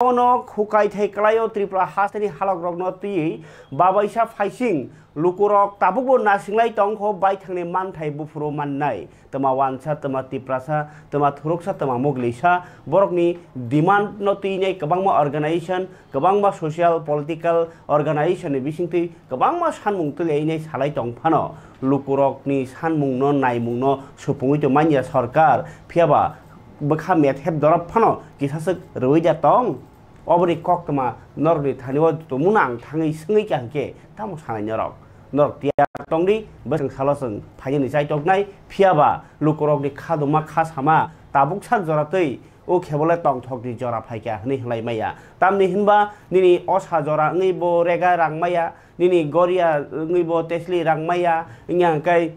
Ono hukai thai kalayo Tripura hastani halok rogno tui babaisa faising lukurok tabubo nasinglai tongko bai thangni manthai bufuro mannai tama wansa tama tiprasa tama thuruksa tama moglisa borokni demand no tui nei kabangma organization kabangma social political organization ni bisingtui kabangma sanmung tui nei salai tongphano lukurokni sanmung no naimung no supungui to manya sarkar phiaba bakha met heb dorap phano kisasuk ruija tong obri kok tama nordi thaniwa to munang thangai singai kyangke tamo sanai norok norok tia tongdi basang salosang phajini chai toknai phiaba lukorok ni khaduma khasama tabuk sak joratei o khebole tong thokdi jora phaikya hni hlai maya tamni hinba nini osa jora ngi bo rega rangmaya nini goria ngi bo tesli rangmaya ingyang kai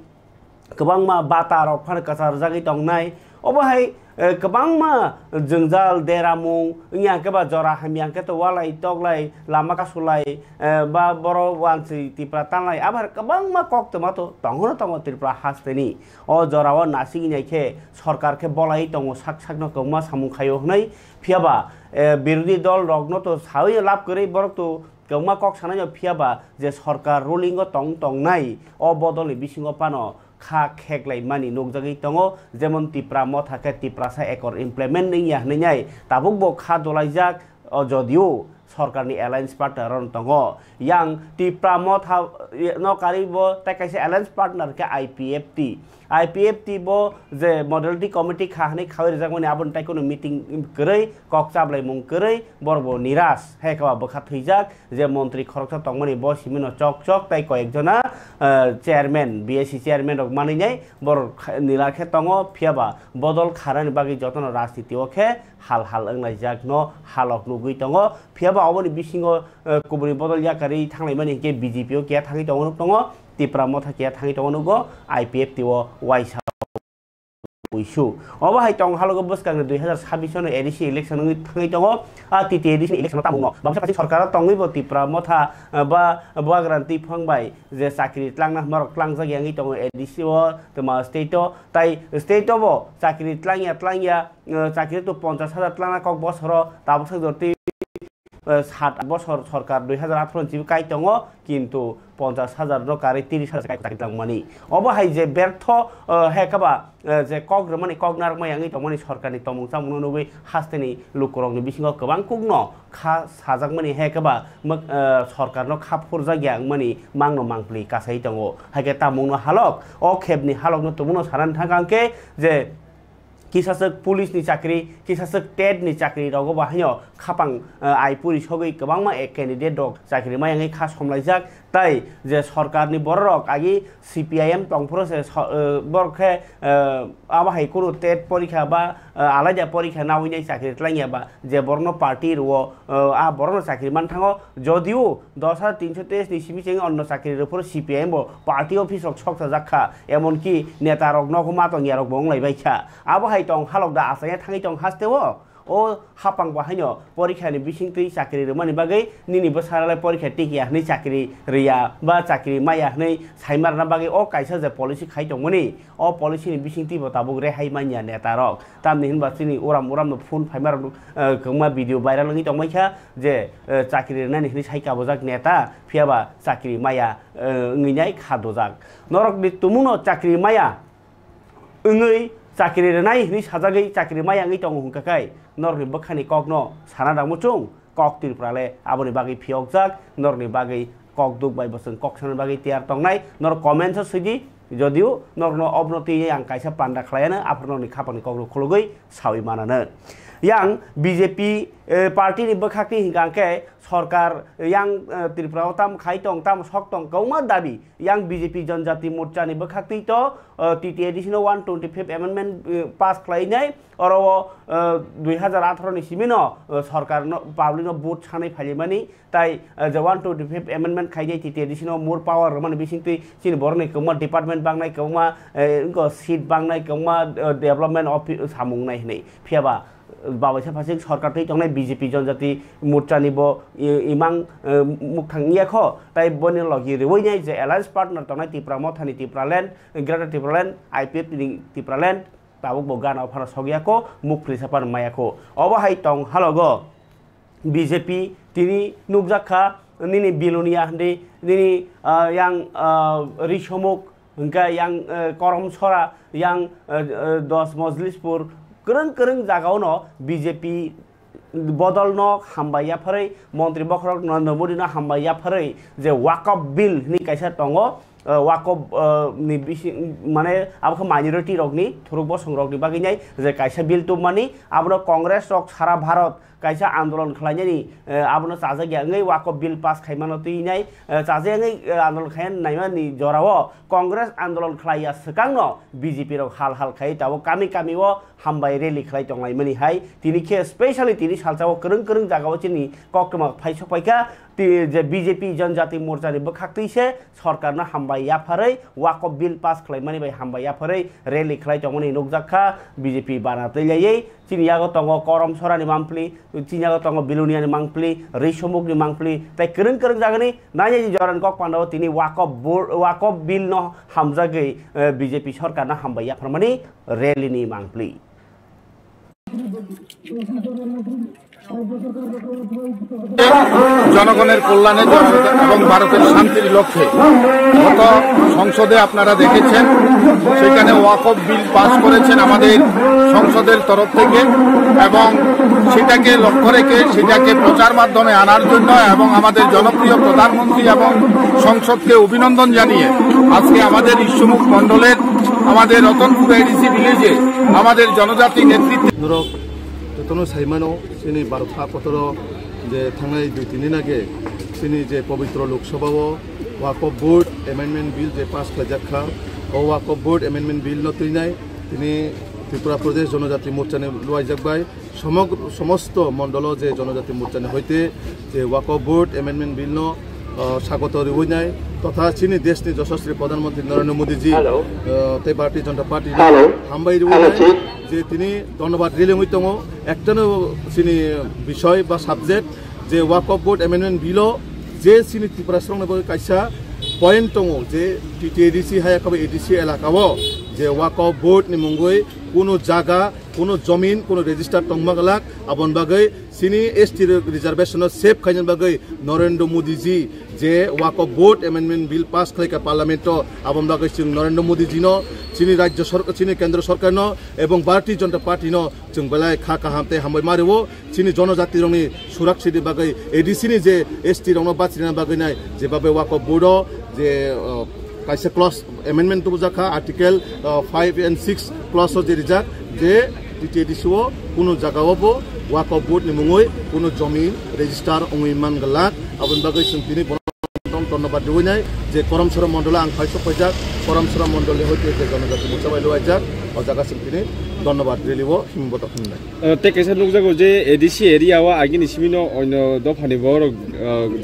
kabangma bata rok phan kasar jagi tongnai obahai kabangma jengjal deramung ingyang keba jora hamyang ke to walai toglai lama kasulai ba boro wansi tipra tanlai abar kabangma kok tomato tonghono tongo Tripura hasteni o jorawa nasigi naike sarkar ke bolai tongo sak sak no koma samung khayo hnai phiaba birodhi dol rogno to sawi lab kore borok to koma kok sanai phiaba je sarkar ruling go tong tong nai o bodoli bisingo pano kha kheklai mani nokjagi tongo jemon Tripura mothake Triprasa ekor implement ning ya hnai tabuk bo kha dolaijak jodio सरकारनि alliance partner tongo yang Tripura motha no karibo ta kaise alliance partner के IPFT bo je modality committee khahni khawai jak mani abon tai kono meeting korei kok chablai mung korei borbo niras he ka bokha thijak je মন্ত্রী খরকta tongmani bo simino chok chok tai koyekjona chairman BSC chairman rok mani nai bor nilakhe tongo phiaba bodol kharani bagi jotono rajniti okhe hal hal anglai jak no halok nugui tongo phiaba oboni bisingo kuburi bodol yakari thanglai mani ke BJP o ke thangi tongo Tripura motha ke thangi tongo nugo IPFT o waisa uisu obahai tong halogo boskang 2026 no ADC election ngi thangi tongo TT ADC election tamungo bangsa pasi sarkar tongi bo Tripura motha ba bagranti phangbai je sakri tlangna marok tlangja yangi tongo ADC o toma state o tai state o bo sakri tlangya sakri to 50000 tlangna kok bosoro tabuk jorti 7 বছর সরকার 2018 GB কাই দঙ কিন্তু 50000 র কারে 30000 কাই তাকি দংমানি অবহাই যে ব্যর্থ হেকাবা যে কগ্রমানি কগনার মায়াঙ্গি দংমানি সরকারনি তমং চামুনো নবি হাস্তেনি লুকরংনি বিসিङ गोबां कुग्न खा साजाकमानि हेकाबा सरकारनो खाफुरजा ग्यांगमानि मांनो मांप्लि कासाइ दङ हाके तामुनो हालक अ खेबनि हालकनो तमुनो सारान थांगांके जे kisasuk police ni chakri kisasuk ted ni chakri rogo bahayo khapang ai puri sogoi kabangma ek candidate dok chakri mayangai kha somlaijak tai je sarkar ni borok agi CPIM tongpro se borkhe abahai kono ted porikha ba alaja porikha nawinai chakri tlangya ba je borno party ro a borno chakri man thango jodio 10323 ni sibiceng onno chakri ro por CPIM bo party office rok soksa jakha emon ki neta rok nokma to ngerok bonglai baikha abahai tong halokda asaya thangi tong hasteo o hapang bahanyo porikha ni bisingtui chakri romani bagai nini bosarale porikha tikia ni chakri riya ba chakri maya ni saimarna bagai o kaisa je policy khai tongmani o policy ni bisingti botabuk rehai manya neta rok tamni hinba chini uram no phone phaimar kongma video viral ngi tongmaikha je chakri nani ni saika bojak neta phiaba chakri maya nginai khadojak norok ni tumuno chakri maya ngei chakri renai ni sajagai chakri maya ngi tong hungkakai norni bakhani kokno sana dang muchung kok Tripurale aboni bagi phiokjak norni bagi kok duk bai bosong kok sana bagi tiar tongnai nor comment sa sigi jodio norno obnoti yang kaisa panda khlayana aprno ni khapani kokno khulugoi sawi manana yang BJP party ni bakhakni hingangke सरकार yang Tripura tam khaitong tam soktong kauma dabi yang BJP जनजाति मोर्चा नि बखाक्ति तो TT additional 125 amendment pass khlainai और 2018 नि सिमिनो सरकार न public vote छानै फालिमानि ताइ ज 125 amendment खाइनै TT additional more power माने बिसिंति सिन बरनै कौमा डिपार्टमेंट बांनाय कौमा इनको सीट बांनाय कौमा डेभलपमेंट ऑफिस सामुंनाय नै फियाबा बाबाइसा फासिक सरकार तै तंनाय BJP जनजाति मोर्चा नि बो इमां मुखथांनिया ख ताइ बनि लगी रेवैनाय जे एलायन्स पार्टनर तंनाय Tripura मथानि Tripuraland ग्रेटर Tripuraland IPFT नि Tripuraland tabuk bo gana phara sogyako mukli sapan mayako obahai tong halogo BJP tini nukjakha nini bilunia handi nini yang risomok hingga yang korom sora yang dos mojlispur kereng jagaono BJP বদল ন হামবাইয়া ফাरै মন্ত্রী বখরক নরেন্দ্র মোদী ন হামবাইয়া ফাरै যে ওয়াকফ বিল नि কাইসা দङ ওয়াকফ नि माने आबखौ minority रकनि थुरुक बसं रकनि बागैनाय जे काइसा bill तो मानि आबनो कांग्रेस रक सारा भारत काइसा आंदोलन खालायनायनि आबनो चाजा ग्याङै वाकफ बिल पास खायमानो तैनाय चाजाङै आंदोलन खायन नायमानि जराव कांग्रेस आंदोलन खालाया सकांनो बीजेपी रक हाल हाल खाय ताबो कामि कामिओ हामबाय रेली खालाय दंलाय मनि हाय तिनि के स्पेशली तिनि सालचाव करं जागाव चिनि कक्टमा फाइसक फाइका जे बीजेपी जनजाति मोर्चानि बखाक्तैसे सरकारना हामबाय याफारै वाकफ बिल पास खालायमानि बाय हामबाय याफारै रेली खालाय दंमनि नगजाखा बीजेपी बानातैलायै चिनियागो दङ करम सरानि मामप्लि चिनियागो दङ बिलुनियानि मांप्लि रैसमुकनि मांप्लि ताइ करं जागनि नायनि जरान कक पान्डाव तिनि वाकफ बिल न हामजागै बीजेपी सरकारना हामबाय याफारमानि रेलीनि मांप्लि জনগণের কল্যাণে এবং ভারতের শান্তির লক্ষ্যে গত সংসদে আপনারা দেখেছেন সেখানে ওয়াকফ বিল পাস করেছেন আমাদের সংসদের তরফ থেকে এবং সেটাকে লক্ষ্য রেখে সেটাকে প্রচার মাধ্যমে আনার জন্য এবং আমাদের জনপ্রিয় প্রধানমন্ত্রী এবং সংসদকে অভিনন্দন জানিয়ে আজকে আমাদের ইস্যুমুখ মণ্ডলের আমাদের রতনপুর এডিসি ভিলেজে আমাদের জনজাতি নেতৃত্বে তনো সাইমানো সিনি বারোটা পতর যে থানায় 2-3 দিন আগে সিনি যে পবিত্র লোকসভাও ওয়াকফ বোর্ড এমেন্ডমেন্ট বিল যে পাস খাজাখা ও ওয়াকফ বোর্ড এমেন্ডমেন্ট বিল নতুইনাই তিনি ত্রিপুরা প্রদেশ জনজাতি মোর্চানে লুয়াই যাকবাই সমস্ত মণ্ডল যে জনজাতি মোর্চানে হইতে যে ওয়াকফ বোর্ড এমেন্ডমেন্ট বিল স্বাগত রুইনাই তথা চিনি দেশনি যশস্বী প্রধানমন্ত্রী নরেন্দ্র মোদীজি তে ভারতীয় জনতা পার্টি হামবাই রুইনাই যে তিনি ধন্যবাদ রিলিং হইতং একটানো চিনি বিষয় বা সাবজেক্ট যে ওয়াকফ বোর্ড এমেন্ডমেন্ট বিল যে চিনি ত্রিপুরা সংরক্ষণ কাইসা পয়েন্ট দङ যে টিটিএডিসি হায়াকাবো এডিসি এলাকাও যে ওয়াকফ বোর্ড नि मुंगै কোনো জায়গা কোনো জমিন কোনো রেজিস্টার টংমাগলাক আবন বাগৈ সিনি এসটি রিজার্ভেশন সেভ খাইন বাগৈ নরেন্দ্র মোদীজি যে Waqf board amendment bill pass খাইকা পার্লামেন্ট আবন বাগৈ সিং নরেন্দ্র মোদীজি ন চিনি রাজ্য সরকার চিনি কেন্দ্র সরকার ন এবং ভারতীয় জনতা পার্টি ন जों বেলায় খা কাহামতে হামবাই মারিও চিনি জনজাতি রংনি সুরক্ষিত বাগৈ এডিসিনি যে এসটি রং বাচিনা বাগৈ নাই যেভাবে ওয়াকফ বোর্ড যে কাইসা ক্লজ এমেন্ডমেন্ট বুঝাখা আর্টিকেল 5 and 6 ক্লজ যে রিজাক যে টিটিএডিসিও কোনো জায়গাও ওয়াকফ বোর্ড नि मुंगै কোনো জমিন রেজিস্টার অংইমান গলাক আবন বাগৈ जों তিনি ধন্যবাদ দিওইনাই যে করমসরা মণ্ডলে আং ফাইসক ফাইজাক করমসরা মণ্ডলে হইতে যে জনজাতি মোর্চাবাই লওয়াইজাক ও জায়গাसिम তিনি ধন্যবাদ রিলিও হিমবত খামনাই তে কেসা নুকজাগো যে এডিসি এরিয়াওয়া আগিনি সিমিনো অন্য দফানি বড়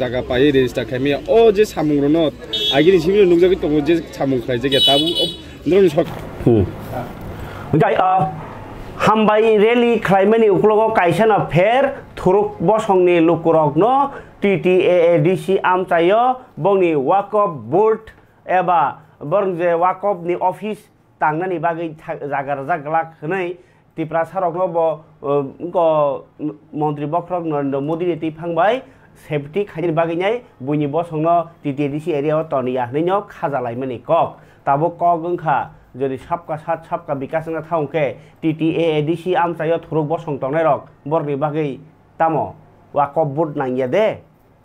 জায়গা পাই রেজিস্টার খাইমি ও যে সামুংরনো আগিনি সিমিনো নুকজাগো তো যে সামুং খাই যে তাবু নরনি সক গাই হামবাই রেলি খাইমানি উকলগো কাইসানা ফের থুরুক বসংনি লুকুরগ্ন টিটিএডিসি আমচাयो बंनि वाकफ बोर्ड एबा बरं जे वाकफ नि अफिस तांनानि बागै जागार जागलाक हनै त्रिपुरा सरकनो मन्त्री बख्रक नरेंद्र मोदी नि फांबाय सेफ्टी खाइनि बागैनाय बुनि बसंनो टिटिएडिसि एरियाव तनिया हनैनो खाजालायमानि कक ताबो कक ओंखा যদি सबका साथ सबका विकास ना थाउके टिटिएडिसि আমচাयो थुरुक बसं तंनाय रक बरनि बागै तामो वाकफ बोर्ड नांगिया दे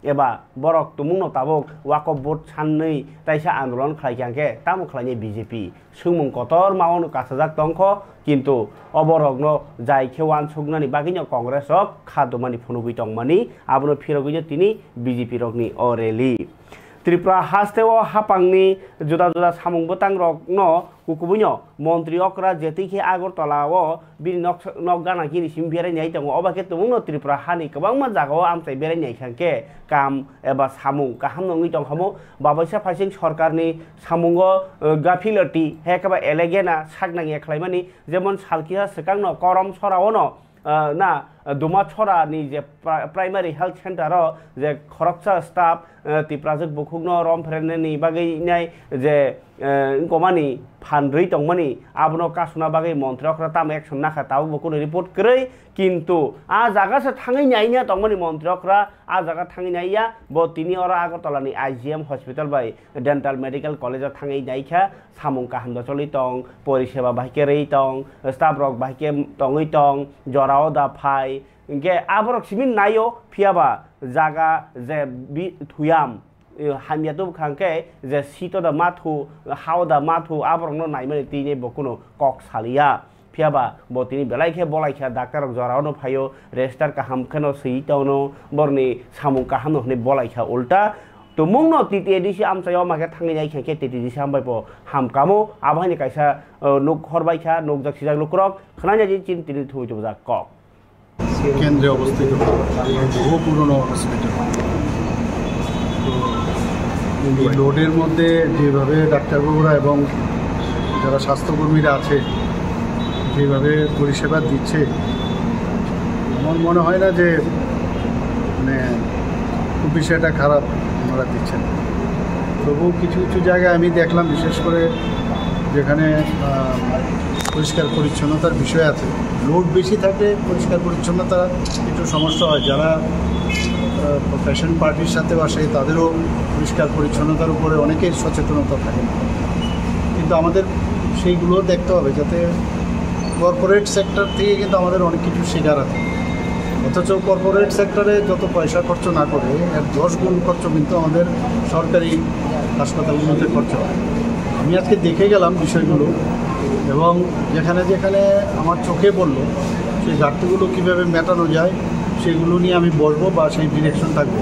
एबा बरक तुमुंनो ताबक वाकफ बोर्ड साननै ताइसा आन्दोलन खालायखांके तामु खालायनि बीजेपी सुमुं कतर मावनो कासाजाक दंख किन्तु अबरगनो जाय खेवान सुगनानि बागैनो कांग्रेस रक खादमानि फुनुगै दंमानि आबनो फिरगैनो तिनि बीजेपी रकनि अरेली त्रिपुरा हास्तेव हापांनि जुदा जुदा सामुं बोतां रकनो कुकुबुनो मन्त्री अकरा जेतिखे आगरतलाव बिनि नगगाना गिरिसिम बेरायनाय दङ अबाके तुमुंनो त्रिपुरा हानि गोबां जागाव आमचाय बेरायनाय खांके काम एबा सामुं गाहाम नङै दंखामो बाबायसा फाइसिं सरकारनि सामुंगो गाफिलति हेकाबा एलेगेना सागनाङे खालायमानि जेमन सालकिहा सकांनो करम सरावनो ना दुमाछरानि जे प्राइमारि हेल्थ सेन्टार जे खरकसा स्टाफ तिप्राजक बुखुगनो रमफ्रेननि बागैनाय जे गमानि फानद्रै दंमानि आबनो कासुना बागै मन्त्रिफ्रा ताम एक्सन नाखा ताबो बकुनो रिपोर्ट करै किन्तु आ जागासे थाङै नायनिया दंमानि मन्त्रिफ्रा आ जागा थाङै नायया ब तिनि अरा आगरतलानि आइजिएम हस्पिटाल बाय डेन्टाल मेडिकल कलेज थाङै नायखा सामुं काहामदा चलि दं परिसेवा बाहिके रै दं स्टाफ रक बाहिके तङै दं जराव दा फाइ गे आबरक सिमिन नायो फियाबा जागा जे थुयाम हामिया तो खांके जे सीतो दा माथु हाव दा माथु आबरनो नायमाने तिने बकुनो कक सालिया फियाबा बतिनि बेलाइखे बलाइखे डाक्टर जरावनो फायो रेजिस्टार काहाम खनो सैतावनो बरनि सामु काहाम हने बलाइखे उल्टा तो मुंनो तिति एदिसि आमसायाव माके थांनि नाय खेखे तिति सामबायपो हामकामो आबानि कायसा नुक हरबायखा नुक जाखिजा लुक्रक खनाया जि चिन तिनि थुजो जा कक কেন্দ্রে অবস্থিত বহু পুরনো হসপিটাল। তো লোডের মধ্যে যেভাবে ডাক্তারবাবুরা এবং যারা স্বাস্থ্যকর্মীরা আছে যেভাবে পরিষেবা দিচ্ছে আমার মনে হয় না যে মানে খুব বিষয়টা খারাপ ওনারা দিচ্ছেন। তবু কিছু কিছু জায়গায় আমি দেখলাম বিশেষ করে যেখানে পরিষ্কার পরিচ্ছন্নতার বিষয় আছে, লোড বেশি থাকলে পরিষ্কার পরিচ্ছন্নতা একটু সমস্যা হয়। যারা পেশেন্ট পার্টির সাথে আসে তাদেরও পরিষ্কার পরিচ্ছন্নতার উপরে অনেকের সচেতনতা থাকে না, কিন্তু আমাদের সেইগুলো দেখতে হবে যাতে কর্পোরেট সেক্টর থেকে কিন্তু আমাদের অনেক কিছু শেখার আছে। অথচ কর্পোরেট সেক্টরে যত পয়সা খরচ না করে এর 10 গুণ খরচ কিন্তু আমাদের সরকারি হাসপাতালগুলোতে খরচ হয়। আমি আজকে দেখে গেলাম বিষয়গুলো এবং যেখানে যেখানে আমার চোখে পড়লো সেই ঘাটতিগুলো কীভাবে মেটানো যায় সেগুলো নিয়ে আমি বলবো বা সেই ডিরেকশন থাকবে।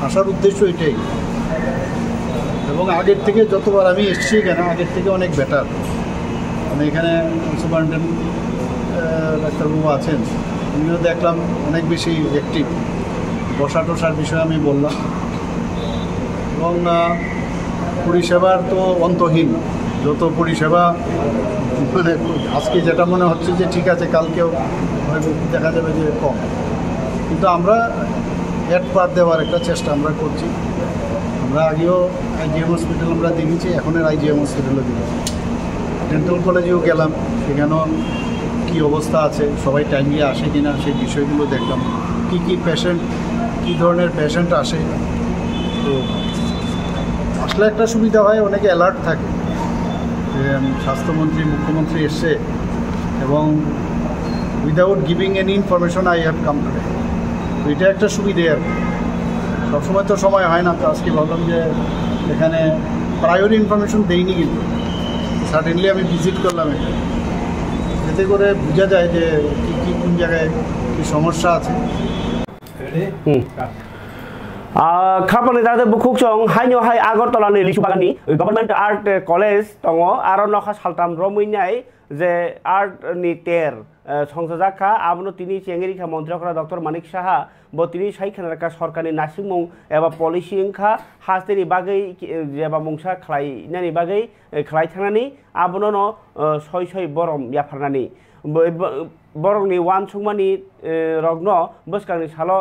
আসার উদ্দেশ্য এটাই, এবং আগের থেকে যতবার আমি এসেছি এখানে আগের থেকে অনেক বেটার। মানে এখানে সুপারিনটেন্ডেন্ট ডাক্তারবাবু আছেন, উনিও দেখলাম অনেক বেশি অ্যাক্টিভ। বসা টসার বিষয়ে আমি বললাম, এবং পরিষেবার তো অন্তহীন, যত পরিষেবা মানে আজকে যেটা মনে হচ্ছে যে ঠিক আছে কালকেও দেখা যাবে যে কম, কিন্তু আমরা অ্যাড পার দেওয়ার একটা চেষ্টা আমরা করছি। আমরা আগেও আইজিএম হসপিটাল আমরা দেখেছি, এখনের আইজিএম হসপিটালও দেখেছি, ডেন্টাল কলেজেও গেলাম, সেখানেও কী অবস্থা আছে, সবাই টাইমলি আসে কি না সেই বিষয়গুলো দেখলাম। কী কী পেশেন্ট, কী ধরনের পেশেন্ট আসে, তো আসলে একটা সুবিধা হয়, অনেকে অ্যালার্ট থাকে। স্বাস্থ্যমন্ত্রী মুখ্যমন্ত্রী এসছে এবং without giving any information I have come today, এটা একটা সুবিধে। আর সবসময় তো সময় হয় না, তো আজকে ভাবলাম যে এখানে প্রায়োরি ইনফরমেশন দেইনি, কিন্তু সাডেনলি আমি ভিজিট করলাম এটা, এতে করে বোঝা যায় যে কী কোন জায়গায় কী সমস্যা আছে। খাপানি দাদা বুকুকচং হাইনো হাই আগরতলাनि लिसुबागाननि गभर्नमेंट आर्ट कलेज दङ आरो नखा सालताम रमैनाय जे आर्टनि टेर संसजाखा आबनो तिनि चेंगेरिखा मन्त्रिखा डक्टर मानिक साहा ब तिनि साइखानारका सरकारनि नासिंमुं एबा पलिसि ओंखा हास्तेनि बागै जेबा मुंसा खलायनानि बागै खलायथांनानि आबनो सय सय बरम याफारनानि बरंनि वान सुंमानि रग्न बसकांनि सालो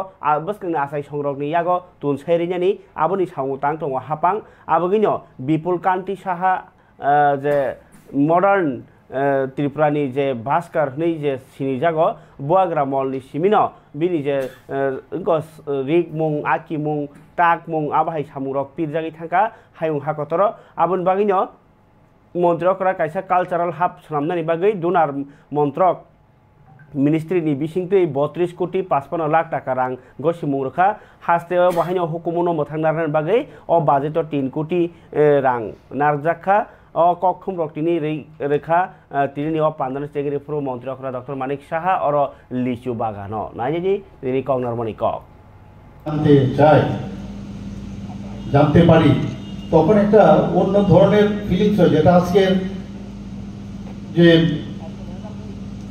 बसकांनि आसाय संरगनि यागो तुन सेरिनानि आबोनि सावु तां दङ हापां आबोगिनो बिपुल कान्ति साहा जे मडार्न त्रिपुरानि जे भास्कर नै जे सिनि जागो बुआग्रा मलनि सिमिनो बिनि जे रिक मुं आकि मुं ताक मुं आबाहाय सामुरक पिरजागि थांका हायुं हाकतर आबोन बागिनो मन्त्रकरा कायसा कालचाराल हाब सनामनानि बागै दुनार मन्त्रक मिनिस्ट्रिनि बिसिंतै 32 कोटी 55 लाख टाका रां गसिमुं रखा हास्ते बाहायनो हुकुमनो मोथांनारनि बागै अ बाजेट 3 कोटी रां नारजाखा अ कखुम रक्तिनि रेखा तिनि अ पान्दान सेक्रेटारि प्रो मन्त्रिखरा डक्टर मानिक साहा और लिचु बागानो नाइजे तिनि कংনারমণি কক জানতে চাই জানতে পারি তখন একটা অন্য ধরনের ফিলিংস হয়, যেটা আজকে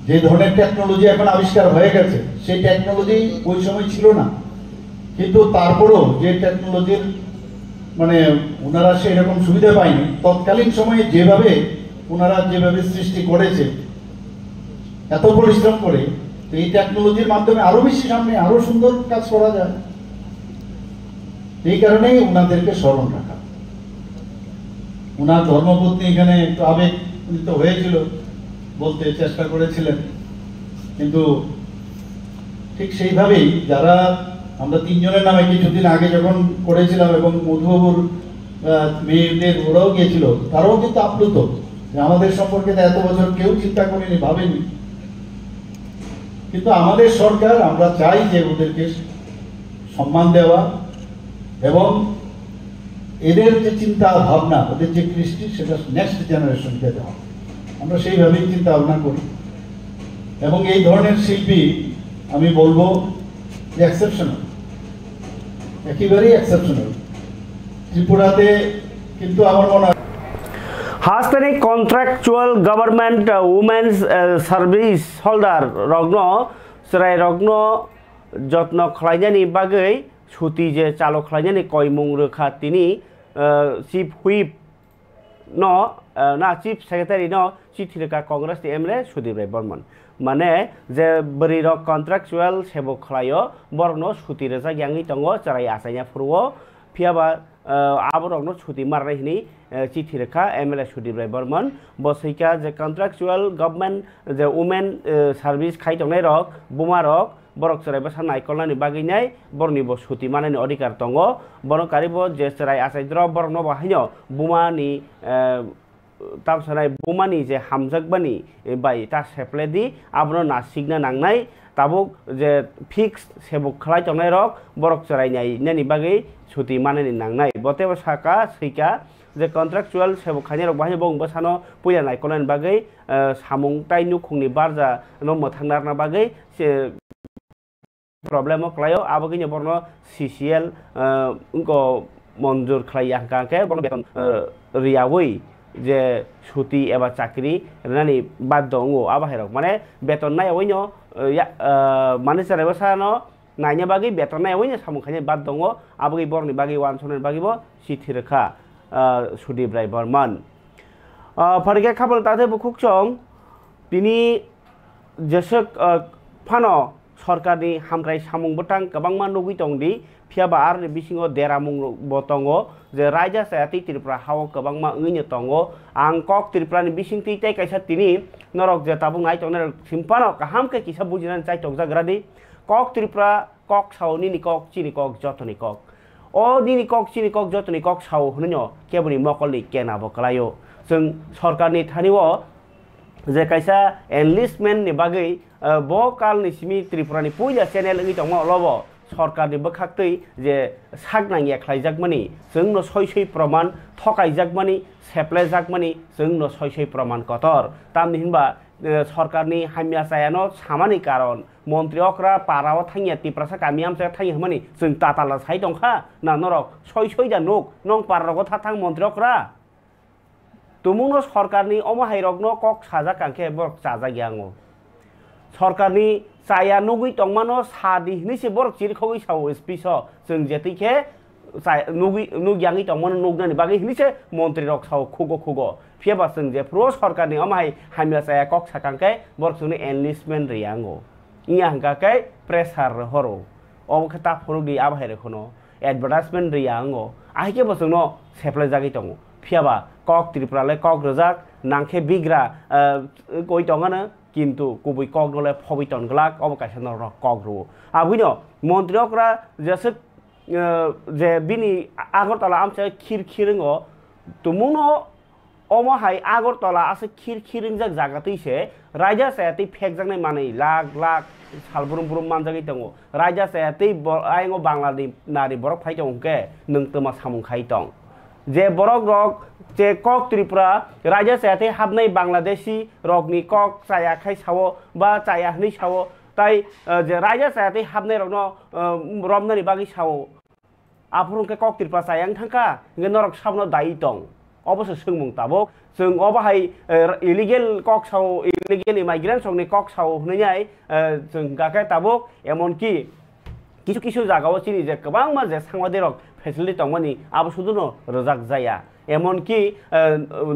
যে ধরনের টেকনোলজি এখন আবিষ্কার হয়ে গেছে সেই টেকনোলজি ওই সময় ছিল না, কিন্তু তারপরেও যে টেকনোলজির মানে ওনারা সেরকম সুবিধা পায়নি। তৎকালীন সময়ে যেভাবে ওনারা যেভাবে সৃষ্টি করেছে এত পরিশ্রম করে, তো এই টেকনোলজির মাধ্যমে আরো বেশি সামনে আরো সুন্দর কাজ করা যায়। এই কারণেই ওনাদেরকে স্মরণ রাখা। ওনার ধর্মপত্নী এখানে একটু আবেগিত হয়েছিল, বলতে চেষ্টা করেছিলেন, কিন্তু ঠিক সেইভাবেই যারা আমরা তিনজনের নামে কিছুদিন আগে যখন করেছিলাম এবং মধুবাবুর মেয়েদের ওরাও গিয়েছিল, তারাও কিন্তু আপ্লুত যে আমাদের সম্পর্কে এত বছর কেউ চিন্তা করেনি, ভাবেনি। কিন্তু আমাদের সরকার, আমরা চাই যে ওদেরকে সম্মান দেওয়া এবং এদের যে চিন্তা ভাবনা, ওদের যে কৃষ্টি, সেটা নেক্সট জেনারেশনকে দেওয়া। আমরা সেইভাবেই চিন্তা ভাবনা করি এবং এই ধরনের শিল্পী আমি বলবো যে এক্সেপশনাল, একেবারেই এক্সেপশনাল। ত্রিপুরাতে কিন্তু আমার মনে হয় হাস্তানি contractual government women's service holder রগ্ন সেরাই রগ্ন যত্ন খালাইनायनि बागै ছুটি যে চালু খালাইनायनि কয়মুং রোখা তিনি চিফ হুইপ না চিফ সেক্রেটারি চিঠি রেখা কংগ্রেস এমএলএ সুদীপ রায় বর্মন মানে যে বরি রক কন্ট্রাকচুয়াল সেবক খালাयो বরনো ছুটি রেজা গ্যাংনি দङ চারাই আসাইना फुरवो फियाबा आबरनो छुट्टी मारनायनि चिठी रेखा एमएलए सुदीप राय बर्मन बसैका जे कन्ट्राक्चुअल गभर्नमेंट जे वुमेन सार्भिस खाइतंनाय रक बुमा रक बरक चराइबा सानाय कलनानि बागैनाय बरनिबो छुट्टी मानायनि अधिकार दङ बरकारिबो जे चराइ आसाइद्र बरनो बाहायनो बुमानि तामसानाय बुमानि जे हामजाकबानि बाय ता सेप्लेदि आबनो नासिगना नांनाय ताबुक जे फिक्स सेबुक खालायतंनाय रक बरक चराइनायनि बागै छुट्टी मानायनि नांनाय बतेबो साका सैका जे कन्ट्राक्चुअल सेबुक खायनाय रक बाहाय बंबो सानो पुया नायकलनानि बागै सामुं ताइनु खुंनि बारजा न मोथांनारना बागै प्रब्लेम क्लायो आबगैनि बरनो सीसीएल उनको मंजूर खालाय हांकाके बरनो बेतन रियावै जे छुट्टी एबा चाकरी रेनानि बाद दङ आबाहायरक माने बेतन नायावैनो माने चराइबा सानो नायनि बागै बेतन नायावैनो सामुं खायनाय बाद दङ आबगै बरनि बागै वानसननि बागैबो चिठी रेखा सुदीप राय बर्मन फरगे खाबल ताथे बुखुकचं तिनि जेसक फानो सरकारनि हामग्राय सामुं बटां गोबांमा नुगै दंदि फियाबा आरो बिसिङाव देरामुं बतङ जे रायजा सायाति त्रिपुरा हाव गोबांमा ओइनो दङ आं कक त्रिपुरानि बिसिंति ताइ कायसा तिनि नरक जे ताबुं नाय दंनाय सिमपानो काहामके किसा बुजिनानै चाइ दंजाग्रादि कक त्रिपुरा कक सावनि नि कक चिनि कक जतनि कक ओ निनि कक चिनि कक जतनि कक साव होनो केबनि मकलनि केनाबो कलायो जों सरकारनि थानिवो जे कायसा एनलिस्टमेन्ट नि बागै ब कालनि सिमि त्रिपुरानि पुइला चेनेल ओइ दङ लबो सरकारनि बखाक्तै जे सागनांगिया खालायजाकमानि जोंनो सय प्रमाण थकायजाकमानि सेप्लायजाकमानि जोंनो सय प्रमाण कतर तामनि हिनबा सरकारनि हामिया सायानो सामानि कारण मन्त्रि अक्रा पाराव थांगिया तिप्रासा कामियामसा थांगि हमानि जों ताताला साइ दंखा ना नरक सय जा नुक नं पारारगो थाथां मन्त्रि अक्रा तुमुनो सरकारनि अमहायरगनो कक साजा कांखे बरक साजा गियाङो सरकारनि चाया नुगै दंमानो सादि हिनिसे बरक चिरखौै साव स्पिस जों जेतैखे नुगियाङै दंमानो नुगनानि बागै हिनिसे मन्त्रि रक साव खुगो फियाबा जों जे प्रो सरकारनि अमहाय हामिया चाया कक साकांखे बरक जोंनि एनलिस्टमेन्ट रियाङो इया हंगाके प्रेसार हरो अबखता फरुदि आबाहायरखनो एडभार्टाइजमेन्ट रियाङो आहिके बसंनो सेप्लाय जागै दङ फियाबा कक त्रिपुराले कक रजाक नांखे बिग्रा गय दङानो किन्तु गुबै कक नले फबितन गलाक अबकाश नर कक रु आबुनो मन्त्रि अक्रा जसे जे बिनि आगरतला आमसे खिरखिरङो तुमुनो अमहाय आगरतला आसे खिरखिरङ जाक जागातैसे राजा सायातै फेकजांनाय मानै लाख लाख सालबुरुम बुरुम मानजागै दङ राजा सायातै आइङो बांलानि नारि बरक फाइ दंके नों तमा सामुं खाइ दं जे बरक रक जे कक त्रिपुरा राजा सायातै हाबनाय बांलादेशी रकनि कक चाया खाइ सावो बा चाया हनै सावो ताइ जे राजा सायातै हाबनाय रकनो रमनानि बागै सावो आफुरंके कक त्रिपुरा चायां थांखा नरक सावनो दायि दं अबश्य सोंमुं ताबक जों अबाहाय इलिगेल कक साव इलिगेल इमाइग्रेन्ट संनि कक साव होनैनाय जों गाके ताबक एमनकि কিছু কিছু জায়গাও চিনি যে গোबां মাঝে সাংবাদিক ফেসিলিটি दंमोन आबो सुदुनो रोजाक जाया एमनकि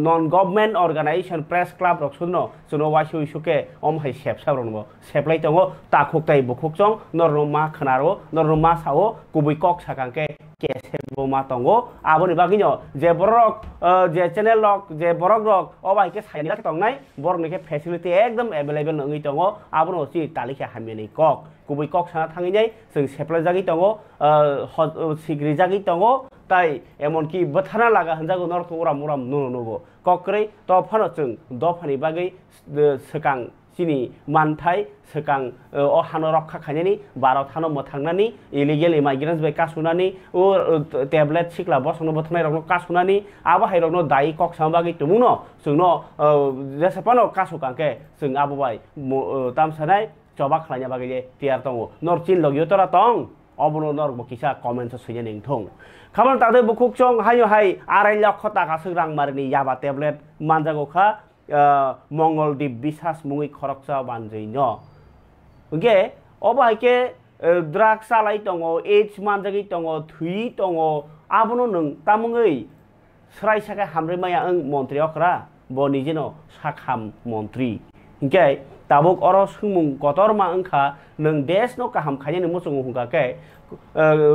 non government organisation press club रक सुदुनो जोनो वाइसु इसुके अमहाय सेबसाब्रनबो सेबलाय दङ ताखुकताय बुखुकजों नरनो मा खोनारो नरनो मा सावो गुबै कक साकांके केसेबो मा दङ आबोनि बागिनो जे बरक जे चैनल रक जे बरक रक अबायके साइना दंनाय बरनिके फेसिलिटी एकदम अवेलेबल नङै दङ आबोनो सि तालिका हामिनि कक गुबै कक साना थाङैनाय जों सेबलाय जागि दङ सिग्रि जागि दङ ताई एमनकि बोथाना लागा हनजागो नरथ उराम उराम नुनो नुगो कक्रै तफानो जों दफानि बागै सोकां सिनि मानथाय सोकां अहानो रक्षा खायनायनि बाराव थानो मोथांनानै इलिगेल माइग्रेन्ट्स बाय कासुनानै ओ टेबलेट सिक्ला बसनो बोथनाय रनो कासुनानै आबा हायरनो दाई कक सामबागै तुमुनो जोंनो जेसेपानो कासु कांके जों आबोबाय तामसानाय जबा खालायना बागै तियार दङ नरचिन लगियो तरा दं अबनो नर बकिसा कमेन्ट सैने निंथं खामन तादे बुकुकचं हायो हाय 2 लाख टाका सोरां मारनि याबा टेबलेट मानजागोखा मंगलदीप बिसास मुङै खरकसा बानजैनो ओके अबायके ड्राग्स सालाय दङ एड्स मानजागै दङ थुई दङ आबनो नों तामुङै स्राय साका हामरे माया ओं मन्त्रि अखरा बनिजेनो साखाम मन्त्रि ओके ताबुक अर सुमुं गतरमा ओंखा नों देश न काहाम खायने मुसुं हुंगाके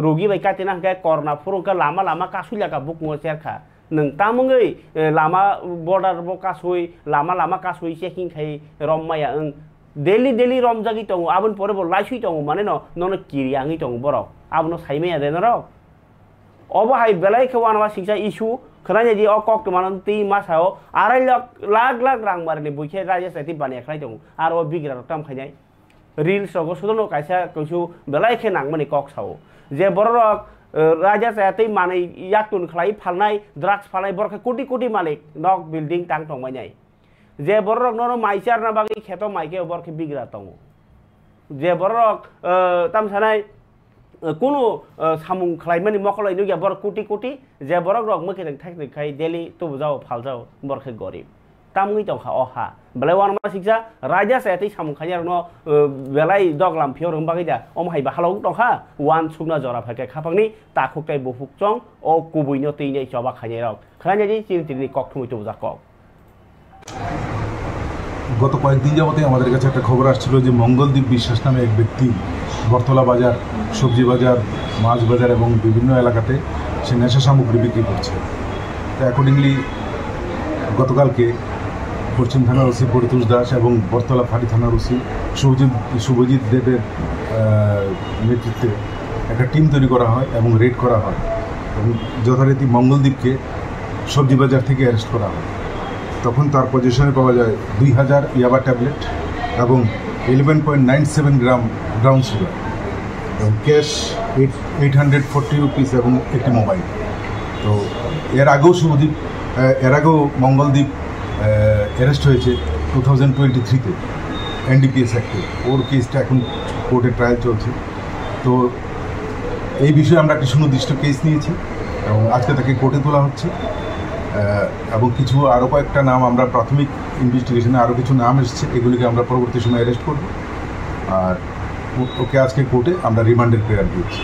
रोगी बाय काटिना के करना फुरुका लामा लामा कासुल्याका बुक मोसेरखा नों तामुङै लामा बर्डार बो कासुइ लामा लामा कासुइ चेकिं खाय रममाया ओं डेली रमजागि दङ आबन परे बो लाइसुइ दङ माने न किरियाङै दङ बरक आबनो साइमेया देन र अबहाय बेलायखौ वानवा सिंसा इशु खोनाय दि अकक मानन ति मासाव 2 लाख रां मारनि बुखे राजे साथि बानायखाय दङ आरो बिग्रा रक्तम खायनाय रिल्स रगो सुदनो कायसा कइसु बेलायखे नांमनि कक साव जे बरक राजा साथि माने याकुन खलाय फालनाय ड्राग्स फालनाय बरखे कोटि कोटि मालिक नक बिल्डिं टांग थंमायनाय जे बरक न माइचार ना बागै खेतो माइके बरखे बिग्रा दङ जे बरक तामसानाय कोनो सामुं खलायमानि मखलायनो गया बर कोटि कोटि जे बरक रक मके थाखै खाय डेली तो जाओ फाल जाओ बरखे गरीब तामुङै दंखा अहा बेलाय वान मासिकजा राजा साथि सामुं खायनो न बेलाय दगलाम फियर बागै दा अमहाय बाहालौ दंखा वान सुगना जरा फाके खापांनि ताखुकताय बुफुकचं अ कुबैनो तैनै जबा खायने रक खायनायनि चिरतिनि ककथुमै तो जाकक গত কয়েকদিন যাবতে আমাদের কাছে একটা খবর আসছিল যে মঙ্গলদীপ বিশ্বাস নামে এক ব্যক্তি বরতলা বাজার সবজি বাজার মাছ বাজার এবং বিভিন্ন এলাকাতে সে নেশা সামগ্রী বিক্রি করছে তো অ্যাকর্ডিংলি গতকালকে পশ্চিম থানার ওসি পরিতোষ দাস এবং বরতলা ফাঁড়ি থানার ওসি শুভজিৎ দেবের নেতৃত্বে একটা টিম তৈরি করা হয় এবং রেড করা হয় এবং যথারীতি মঙ্গলদীপকে সবজি বাজার থেকে অ্যারেস্ট করা হয় তখন তার পজিশনে পাওয়া যায় 2000 ইয়াবা ট্যাবলেট এবং 11.97 গ্রাম ব্রাউন সুগার এবং ক্যাশ 840 রুপিস এবং একটি মোবাইল তো এর আগেও মঙ্গলদীপ অ্যারেস্ট হয়েছে 2023-তে এনডিপিএস অ্যাক্টে ওর কেসটা এখন কোর্টে ট্রায়াল চলছে তো এই বিষয়ে আমরা একটা সুনির্দিষ্ট কেস নিয়েছি এবং আজকে তাকে কোর্টে তোলা হচ্ছে এবং কিছু আরও কয়েকটা নাম আমরা প্রাথমিক ইনভেস্টিগেশনে আরও কিছু নাম এসেছে এগুলিকে আমরা পরবর্তী সময় অ্যারেস্ট করব আর ওকে আজকে কোর্টে আমরা রিমান্ডের প্রেয়ার দিয়েছি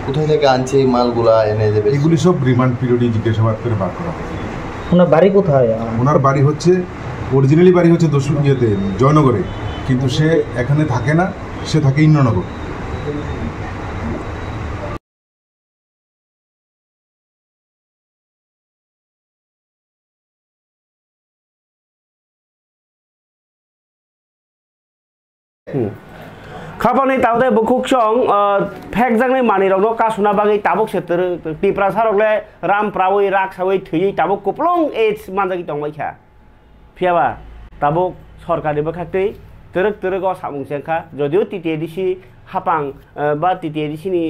কোথায় থেকে আনছে এই মালগুলা এনে দেবে এগুলি সব রিমান্ড পিরিয়ডে জিজ্ঞাসাবাদ করে বার করা হবে ওনার বাড়ি কোথায় ওনার বাড়ি হচ্ছে অরিজিনালি বাড়ি হচ্ছে দশুরিয়াতে জয়নগরে কিন্তু সে এখানে থাকে না সে থাকে ইন্দ্রনগর खापानि तावदे बुकुकसं फेकजांनि मानिरावनो कासुना बागै ताबुक सेतर तिप्रासारकले राम प्रावै रागसावै थैयै ताबुक कुप्लं एज मानजागि दंबायखा फियाबा ताबुक सरकारि बखातै तरक सामुंसेंखा जदिও टिटिएडिसि हापां बा टिटिएडिसिनि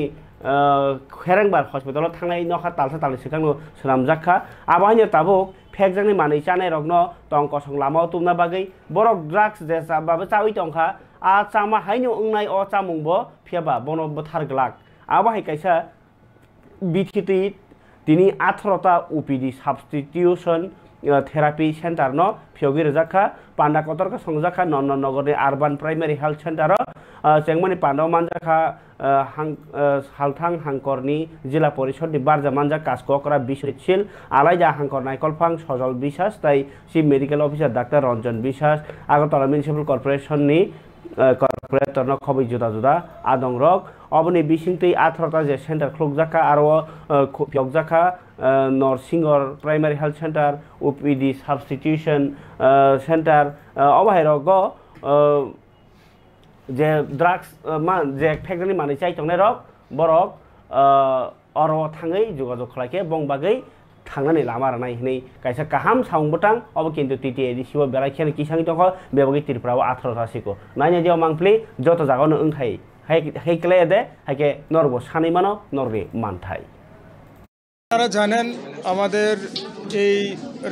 खेरेंबार हस्पिटालाव थांनाय नखा तालसा तालि सिखांनो सोनामजाखा आबाहायनो ताबुक फेकजांनि मानै जानाय रगनो टंकसं लामाव तुमना बागै बरक ड्राग्स जेसा बाबो चावै दंखा आ चामा हायनो ओंनाय अ चामुंबो फियाबा बनो बोथार ग्लाक आबाहाय कायसा बिथिति दिनै 18टा ओपिडि साबस्टिटिउशन থেরাপি সেন্টার ন ফিওগি রজাখা পান্ডা কতরকা সংজাখা নন্দননগরनि আরবান প্রাইমারি হেলথ সেন্টার চেংমানি পান্ডাও মানজাখা হালথাং হাঙ্করনি জেলা পরিষদनि বারজা মানজা কাসকরা বিশ্বজিৎ শীল আলাইজা হাঙ্কর নাইকলফাং সজল বিশ্বাস তাই chief medical officer doctor Ranjan বিশ্বাস আগরতলা মিউনিসিপাল কর্পোরেশনनि কর্পোরেটর খবই जुदा जुदा आदं रक अबनि बिसिंतै 18टा जे सेन्टार खुलजाखा आरो फियगजाखा नरसिंगर primary health centre OPD substitution centre अबाहिरग जे ड्राग्स जे फेक्टरि माने चाइतंनाय रक बरक अर थाङै जगाजग खालायके बंबागै थांनानै लामा रानाय हनै कायसा काहाम साउंबोटां अब किन्तु टिटि एडिसिव बेलाखेन किसांनि दङ बेबागै तिरफ्राव 18 थासिको नायना दियाव मांप्लि जत जागावनो ओंथाय हाइक्ले दे हाइके नरबो सानै मानो नरनि मानथाय আপনারা জানেন আমাদের এই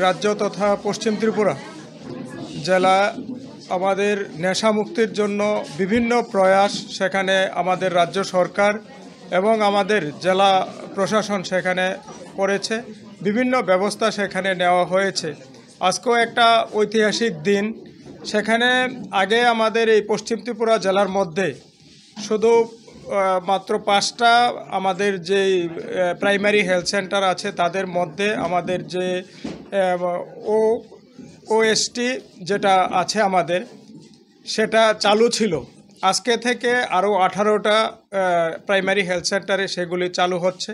রাজ্য তথা পশ্চিম ত্রিপুরা জেলা আমাদের নেশা মুক্তির জন্য বিভিন্ন প্রয়াস সেখানে আমাদের রাজ্য সরকার এবং আমাদের জেলা প্রশাসন সেখানে করেছে বিভিন্ন ব্যবস্থা সেখানে নেওয়া হয়েছে আজকেও একটা ঐতিহাসিক দিন সেখানে আগে আমাদের এই পশ্চিম ত্রিপুরা জেলার মধ্যে শুধু মাত্র 5টা আমাদের যে প্রাইমারি হেলথ সেন্টার আছে তাদের মধ্যে আমাদের যে ওএসটি যেটা আছে আমাদের সেটা চালু ছিল আজকে থেকে আরও 18টা প্রাইমারি হেলথ সেন্টারে সেগুলি চালু হচ্ছে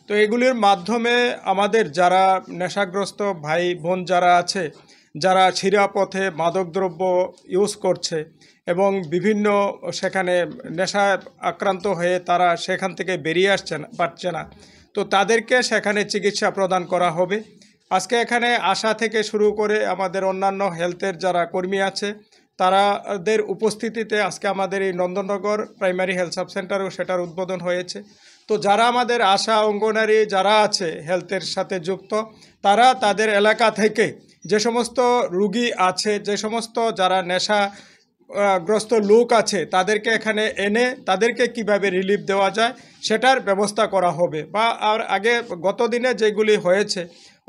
তো এগুলির মাধ্যমে আমাদের যারা নেশাগ্রস্ত ভাই বোন যারা আছে যারা ছিঁড়াপথে মাদকদ্রব্য ইউজ করছে এবং বিভিন্ন সেখানে নেশা আক্রান্ত হয়ে তারা সেখান থেকে বেরিয়ে পারছে না তো তাদেরকে সেখানে চিকিৎসা প্রদান করা হবে আজকে এখানে আশা থেকে শুরু করে আমাদের অন্যান্য হেলথের যারা কর্মী আছে তাদের উপস্থিতিতে আজকে আমাদের এই নন্দননগর প্রাইমারি হেলথ সাব সেন্টারও সেটার উদ্বোধন হয়েছে তো যারা আমাদের আশা অঙ্গনারী যারা আছে হেলথের সাথে যুক্ত তারা তাদের এলাকা থেকে যে সমস্ত রোগী আছে যে সমস্ত যারা নেশাগ্রস্ত লোক আছে তাদেরকে এখানে এনে তাদেরকে কিভাবে রিলিফ দেওয়া যায় সেটার ব্যবস্থা করা হবে বা আর আগে গত দিনে যেগুলি হয়েছে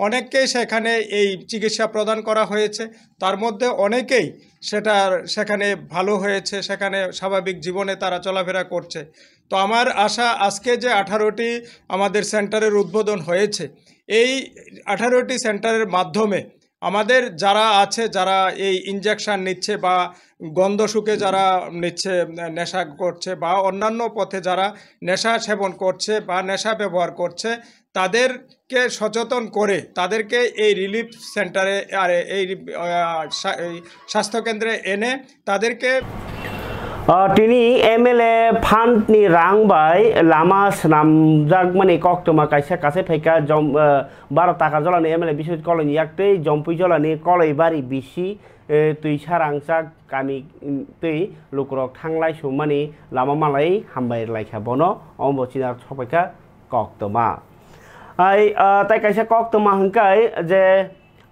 অনেককেই সেখানে এই চিকিৎসা প্রদান করা হয়েছে তার মধ্যে অনেকেই সেখানে ভালো হয়েছে সেখানে স্বাভাবিক জীবনে তারা চলাফেরা করছে তো আমার আশা আজকে যে 18টি আমাদের সেন্টারের উদ্বোধন হয়েছে এই 18টি সেন্টারের মাধ্যমে আমাদের যারা আছে যারা এই ইনজেকশন নিচ্ছে বা গন্ধ শুকে যারা নিচ্ছে নেশা করছে বা অন্যান্য পথে যারা নেশা সেবন করছে বা নেশা ব্যবহার করছে তাদেরকে সচেতন করে তাদেরকে এই রিলিফ সেন্টারে আর এই স্বাস্থ্যকেন্দ্রে এনে তাদেরকে তিনি এমএলএ ফান্ডनि रांबाय लामा स्नामजागमानि कक्टमा कायसा कासे फैका 12 टाका जलानि एमएलए बिश्वजित कलेजनि याक्तै जम्पै जलानि कलैबारि बिसि तुइ सारांजाक गामि तै लुकरक थांलाय सुमानि लामा मालाय हामबाय लायखा बनो अम्बचिनार सफैका कक्टमा ताइ कायसा कक्टमा हंकाय जे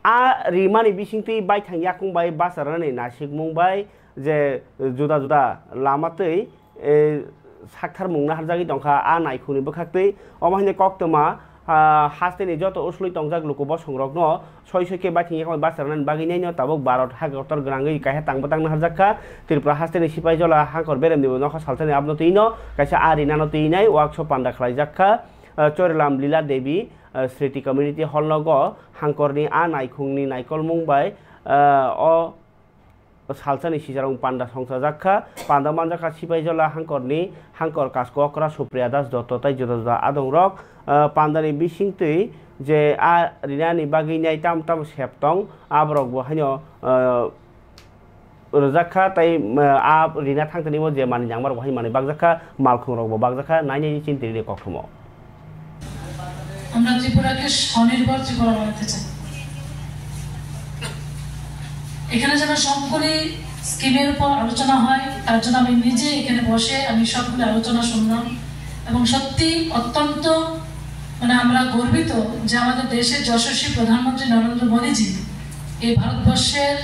आ रिमानि बिसिंतै बायथां याकुंबाय बासारानि नासिकमुंबाय जे जुदा जुदा लामातै साक्थार मुंना हारजागि दंखा आ नायखुनि बखाक्तै अमाहिने कक्टमा हास्तेनि जत उसलुइ तंजाक लुकुब संरकनो सयसके बाथिं याखै बासारनान बागिनायनो ताबक 12 हागरतर ग्रांगै काहे तांबतांना हारजाखा त्रिपुरा हास्तेनि सिपाइजला हांकर बेरेमनिबो नखा सालथानि आबनतैनो कायसा आरिनानो तैनाय वार्कशप पान्दा खालायजाखा चोरलाम लीला देवी स्मृति कम्युनिटी हल नग हांकरनि आ नायखुंनि नायकल मुंबाय सालसानि सिजारं पान्डा संसा जाखा पान्डा मानजाखा सिपाइजला हांकरनि हांकर कास्करा सुप्रिया दास दत्तताय जुदा जुदा आदं रक पान्डानि बिसिंतै जे आ रिनानि बागिनाय ताम ताम सेप्तं आब्रक बहायनो रजाखा ताय आ रिना थांतनि जे मानि जांबार बहाय मानि बागजाखा मालखुंरक बागजाखा नायनायनि चिन्तिनि कखमो আমরা ত্রিপুরাকে স্বনির্ভর ত্রিপুরা বানাতে চাই এখানে যেন সবগুলি স্কিমের উপর আলোচনা হয় তার জন্য আমি নিজে এখানে বসে আমি সবগুলি আলোচনা শুনলাম এবং সত্যি অত্যন্ত মানে আমরা গর্বিত যে আমাদের দেশের যশস্বী প্রধানমন্ত্রী নরেন্দ্র মোদীজি এই ভারতবর্ষের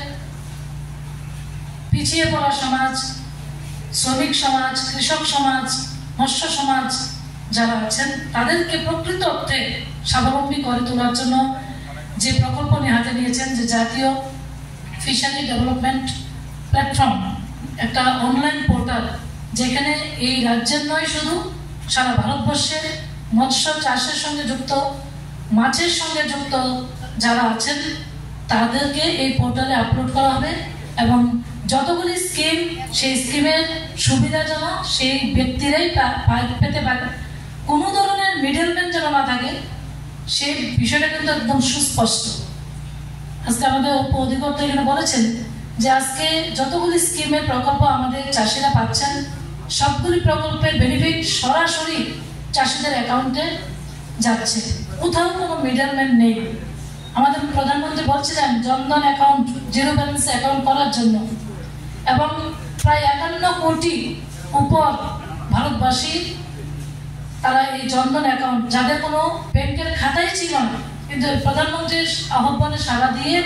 পিছিয়ে পড়া সমাজ শ্রমিক সমাজ কৃষক সমাজ মৎস্য সমাজ যারা আছেন তাদেরকে প্রকৃত অর্থে স্বাবলম্বী করে তোলার জন্য যে প্রকল্প হাতে নিয়েছেন, যে জাতীয় ফিশারি ডেভেলপমেন্ট প্ল্যাটফর্ম, একটা অনলাইন পোর্টাল, যেখানে এই রাজ্যের নয় শুধু সারা ভারতবর্ষের মৎস্য চাষের সঙ্গে যুক্ত, মাছের সঙ্গে যুক্ত যারা আছেন তাদেরকে এই পোর্টালে আপলোড করা হবে এবং যতগুলি স্কিম, সেই স্কিমের সুবিধা যেন সেই ব্যক্তিরাই পেতে পারে, কোনো ধরনের মিডলম্যান যেন না থাকে, সেই বিষয়টা কিন্তু একদম সুস্পষ্ট। আজকে আমাদের উপ অধিকর্তা এখানে বলেছেন যে আজকে যতগুলি স্কিমের প্রকল্প আমাদের চাষিরা পাচ্ছেন, সবগুলি প্রকল্পের বেনিফিট সরাসরি চাষিদের অ্যাকাউন্টে যাচ্ছে, কোথাও কোনো মিডলম্যান নেই। আমাদের প্রধানমন্ত্রী বলছিলেন Jan Dhan account, zero balance account করার জন্য, এবং প্রায় 51 কোটি উপর ভারতবাসী তারা এই জনধন অ্যাকাউন্ট, যাদের কোনো ব্যাংকের খাতাই ছিল না, কিন্তু প্রধানমন্ত্রীর আহ্বানে সাড়া দিয়ে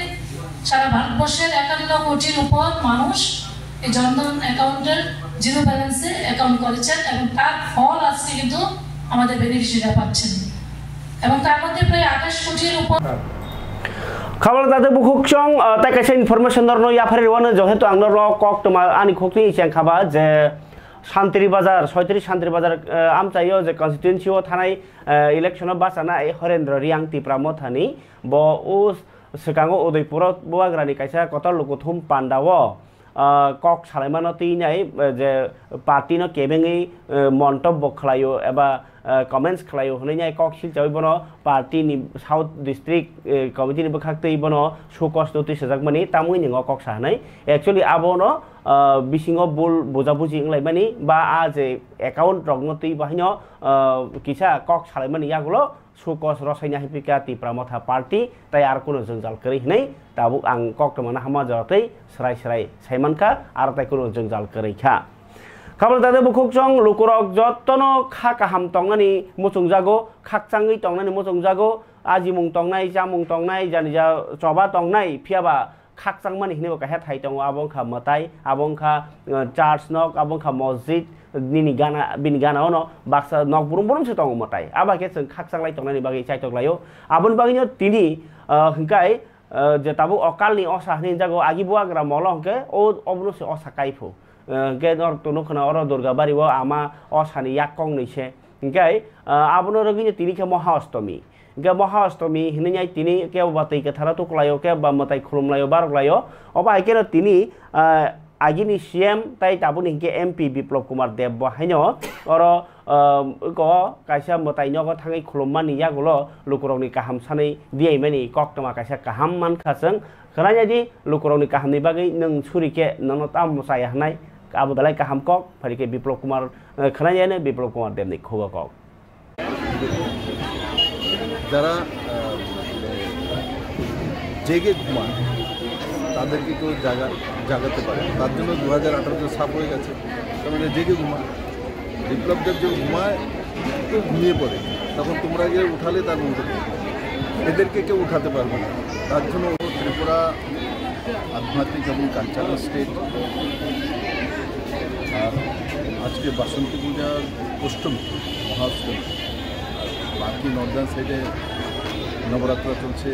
সারা ভারতবর্ষের 51 কোটির উপর মানুষ এই জনধন অ্যাকাউন্টের জিরো ব্যালেন্সে অ্যাকাউন্ট করেছেন এবং তার ফল আজকে কিন্তু আমাদের বেনিফিশিয়ারিরা পাচ্ছেন, এবং তার মধ্যে প্রায় 28 কোটির উপর। খাবার তাতে বুকুক চং তাই কাছে ইনফরমেশন দরনো ইয়াফারি ওয়ান যেহেতু আংনো র কক তোমা আনি খোকনি ইসেং খাবা যে শান্তিরি বাজার 36 শান্তিরি বাজার আমচাইও যে কনস্টিটুয়েন্সিও থানাই ইলেকশন বাসানা হরেন্দ্র রিয়াং তিপ্রামো থানি ব ও সেকাঙ্গো উদয়পুর বুয়াগ্রানি কাইসা কত লুকুথুম পান্ডাও কক সালাইমানো তিনাই যে পার্টিनो केबेङै মন্তব্য খালাयो एबा कमेन्ट्स खालायो हनै কক सिलचावै बनो पार्टीनि साउथ डिस्ट्रिक्ट कमिटिनि बखाक्तै बनो सुकस नोटिस जाकमानि तामुइ निङो কক सानै एक्चुअली आबोनो बिसिङो बुल बुजाबुजि इंलाइमानि बा आ जे एकाउन्ट रगनति बाहिनो किसा কক सालाइमानि यागुलो सुकस रसायना हिपिका तिप्रामथा पार्टी ताइ आर कुनो जंजाल करै हनै ताबु आं কক तमना हामा जतै सराय सराय साइमानखा आर ताइ कुनो जंजाल करैखा खाबल दादे बुकुक चं लुकुरक जतनो खा काहाम तंगनानि मुचुंजागो खाकचाङै तंगनानि मुचुंजागो आजिमुं तंगनाय जामुं तंगनाय जानिजा चबा तंगनाय फियाबा खाकचांमानि हिनेबो काहे थाइ तंगो आबंखा मताय आबंखा चार्च नक आबंखा मस्जिद निनि गाना बिनि गानाव न बाक्सा नक बुरुम बुरुम से तंगो मताय आबाके जों खाकचांलाय तंगनानि बागै चाइतकलायो आबन बागैनो तिनि हंकाय जे ताबु अकालनि असाहनि जागो आगिबुआग्रा मलहके ओ अबनुसे असाकाइफो के नर तनुखना अर दुर्गाबारिव आमा असानि याकं नैसे ओंखाय आबनो रगिनि तिनिखे महाअष्टमी के महाअष्टमी हिनै तिनि के बातै के थारा तुकलायो के बा मताय खुलुमलायो बारगलायो अबा आइकेनो तिनि आगिनि सीएम ताइ ताबुनि के एमपी बिप्लब कुमार देव बहायनो अर को कायसा मतायनो को थाङै खुलुममानि यागुलो लुकुरनि काहाम सानै दियैमानि कक्तमा कायसा काहाम मानखाजों खोनायादि लुकुरनि काहामनि बागै नों सुरिके ननता मुसाया हनाय आबुदालाय काहाम कक फारिके बिप्लब कुमार खोनायानो बिप्लब कुमार देवनि खबर कक যারা জেগে ঘুমান তাদেরকে কেউ জাগাতে পারে, তার জন্য 2018 সাফ হয়ে গেছে। তার মানে জেগে ঘুমান, বিপ্লবদের যে ঘুমায় কেউ ঘুমিয়ে পড়ে, তখন তোমরা গিয়ে উঠালে তার উঠে এদেরকে কেউ উঠাতে পারবে না। তার জন্য ত্রিপুরা আধ্যাত্মিক এবং কালচারাল স্টেট। আর আজকে বাসন্তী পূজার অষ্টমী, মহাষ্টমী, বাকি নর্দার্ন সাইডে নবরাত্রা চলছে।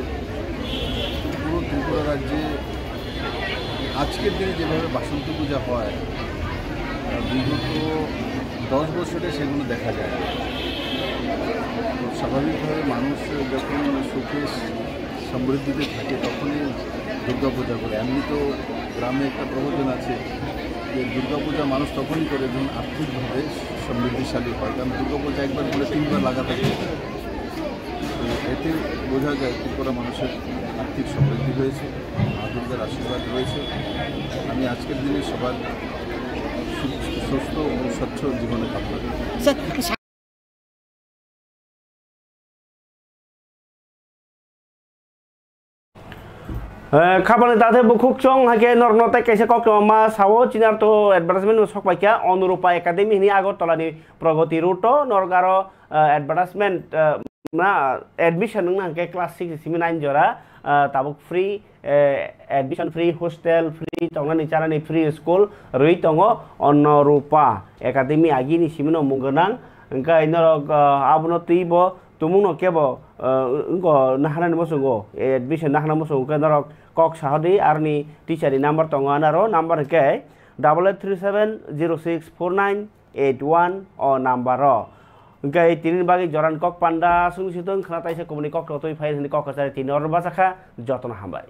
পুরো ত্রিপুরা রাজ্যে আজকের দিনে যেভাবে বাসন্তী পূজা হয় বিগত 10 বছরে সেগুলো দেখা যায়। স্বাভাবিকভাবে মানুষ যখন সুখে সমৃদ্ধিতে থাকে তখনই দুর্গাপূজা করে। এমনি তো গ্রামে একটা প্রবচন আছে যে দুর্গাপূজা মানুষ তখনই করে যখন আর্থিকভাবে সমৃদ্ধিশালী হয়, কারণ দুর্গাপূজা একবার বলে 3 বার লাগাতার। তো এতে বোঝা যায় ত্রিপুরা মানুষের আর্থিক সমৃদ্ধি হয়েছে, মা দুর্গার আশীর্বাদ রয়েছে। আমি আজকের দিনে সবার সুস্থ ও স্বচ্ছ জীবনে কামনা করি। खाबानो दाथे बुकुक चं हाके नरनते कैसे कक मा सावो चिनार तो एडभार्टाइजमेंट सकबाइका अनुरूपा एकाडेमी नि आगरतलानि प्रगति रूट नरगारो एडभार्टाइजमेंट ना एडमिशन नों हाके क्लास 6 सिम 9 जरा ताबुक free admission free hostel free तंगनानि चारानि फ्री स्कूल रई तंगो अनुरूपा एकाडेमी आगिनि सिमनो मुगनां ओंखाय नर आबनो तैबो tumuno kebo ngo nahanan mosungo admission nahana mosungo ke norok kok sahodi arni teacher ni number tongo anaro number ke 8837064981 o number ro Gay tinin bagi joran kok panda sung situng kena taisa komuni kok totoi fail ni kok kasar tinor basaka jotona hambai